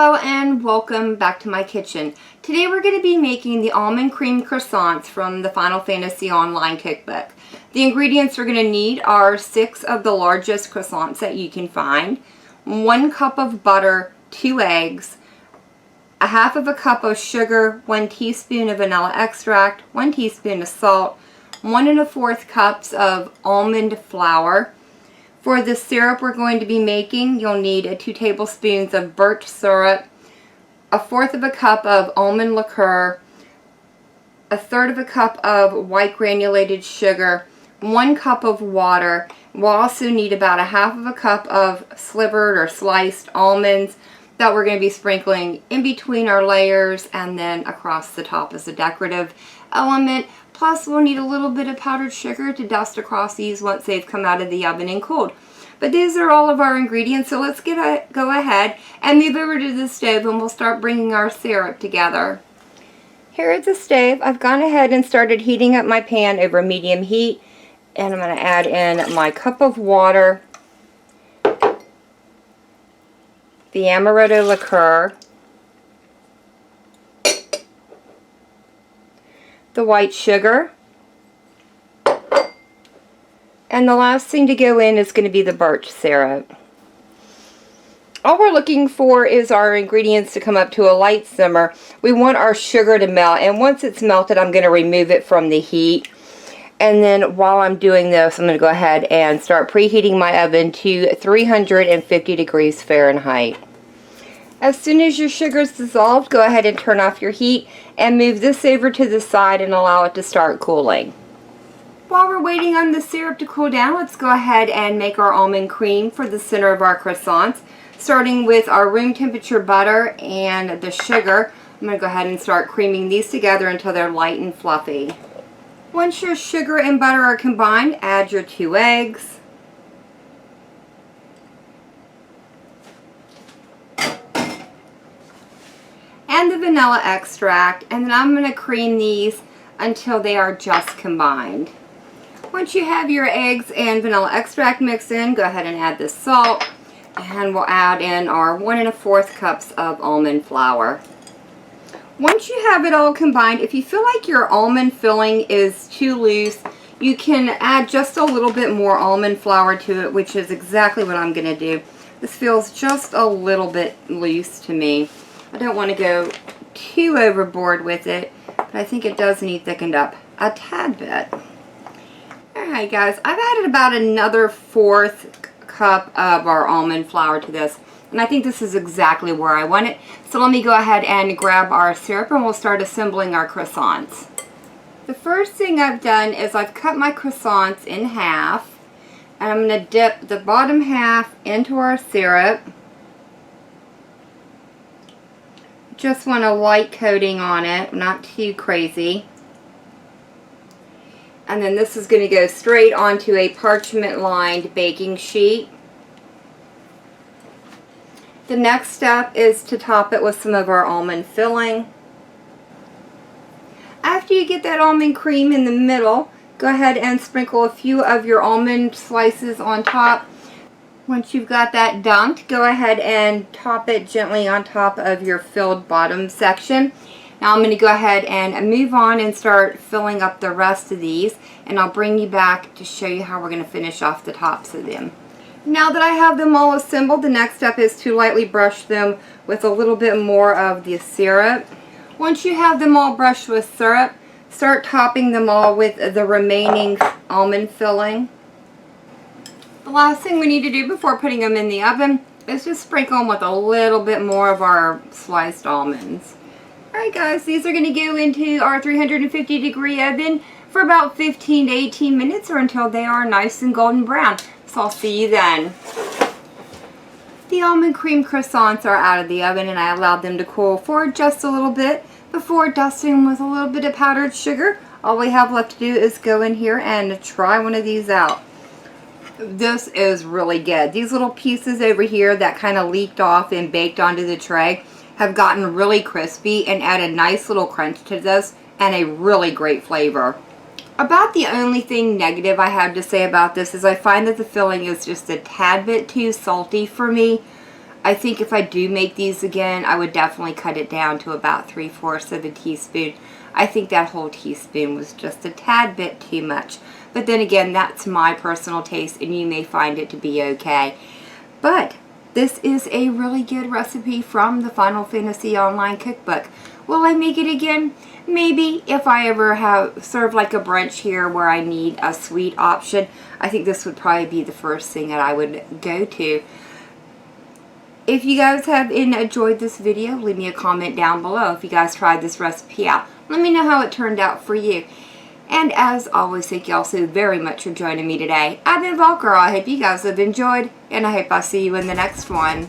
Hello and welcome back to my kitchen. Today we're going to be making the almond cream croissants from the Final Fantasy online cookbook. The ingredients we're going to need are 6 of the largest croissants that you can find, 1 cup of butter, 2 eggs, a half of a cup of sugar, 1 teaspoon of vanilla extract, 1 teaspoon of salt, 1 1/4 cups of almond flour. For the syrup we're going to be making, you'll need 2 tablespoons of birch syrup, 1/4 of a cup of almond liqueur, 1/3 of a cup of white granulated sugar, 1 cup of water. We'll also need about a half of a cup of slivered or sliced almonds that we're going to be sprinkling in between our layers and then across the top as a decorative element. Plus we'll need a little bit of powdered sugar to dust across these once they've come out of the oven and cooled. But these are all of our ingredients, so let's go ahead and move over to the stove and we'll start bringing our syrup together. Here at the stove, I've gone ahead and started heating up my pan over medium heat, and I'm going to add in my cup of water, the amaretto liqueur, the white sugar, and the last thing to go in is going to be the birch syrup. All we're looking for is our ingredients to come up to a light simmer. We want our sugar to melt, and once it's melted I'm going to remove it from the heat. And then while I'm doing this, I'm going to go ahead and start preheating my oven to 350 degrees Fahrenheit. As soon as your sugar is dissolved, go ahead and turn off your heat and move this over to the side and allow it to start cooling. While we're waiting on the syrup to cool down, let's go ahead and make our almond cream for the center of our croissants. Starting with our room temperature butter and the sugar, I'm going to go ahead and start creaming these together until they're light and fluffy. Once your sugar and butter are combined, add your 2 eggs. And the vanilla extract, and then I'm going to cream these until they are just combined. Once you have your eggs and vanilla extract mixed in, go ahead and add the salt, and we'll add in our 1 1/4 cups of almond flour. Once you have it all combined, if you feel like your almond filling is too loose, you can add just a little bit more almond flour to it, which is exactly what I'm going to do. This feels just a little bit loose to me. I don't want to go too overboard with it, but I think it does need thickened up a tad bit. Alright guys, I've added about another 1/4 cup of our almond flour to this, and I think this is exactly where I want it. So let me go ahead and grab our syrup and we'll start assembling our croissants. The first thing I've done is I've cut my croissants in half, and I'm going to dip the bottom half into our syrup. Just want a light coating on it, not too crazy. And then this is going to go straight onto a parchment lined baking sheet. The next step is to top it with some of our almond filling. After you get that almond cream in the middle, go ahead and sprinkle a few of your almond slices on top. Once you've got that dunked, go ahead and top it gently on top of your filled bottom section. Now I'm going to go ahead and move on and start filling up the rest of these, and I'll bring you back to show you how we're going to finish off the tops of them. Now that I have them all assembled, the next step is to lightly brush them with a little bit more of the syrup. Once you have them all brushed with syrup, start topping them all with the remaining almond filling. The last thing we need to do before putting them in the oven is just sprinkle them with a little bit more of our sliced almonds. Alright guys, these are going to go into our 350 degree oven for about 15 to 18 minutes or until they are nice and golden brown. So I'll see you then. The almond cream croissants are out of the oven, and I allowed them to cool for just a little bit before dusting them with a little bit of powdered sugar. All we have left to do is go in here and try one of these out. This is really good. These little pieces over here that kind of leaked off and baked onto the tray have gotten really crispy and add a nice little crunch to this and a really great flavor. About the only thing negative I have to say about this is I find that the filling is just a tad bit too salty for me. I think if I do make these again, I would definitely cut it down to about 3/4 of a teaspoon. I think that whole teaspoon was just a tad bit too much. But then again, that's my personal taste, and you may find it to be okay. But this is a really good recipe from the Final Fantasy Online Cookbook. Will I make it again? Maybe, if I ever have served like a brunch here where I need a sweet option. I think this would probably be the first thing that I would go to. If you guys have enjoyed this video, leave me a comment down below if you guys tried this recipe out. Let me know how it turned out for you. And as always, thank you all so very much for joining me today. I've been Volker. I hope you guys have enjoyed, and I hope I'll see you in the next one.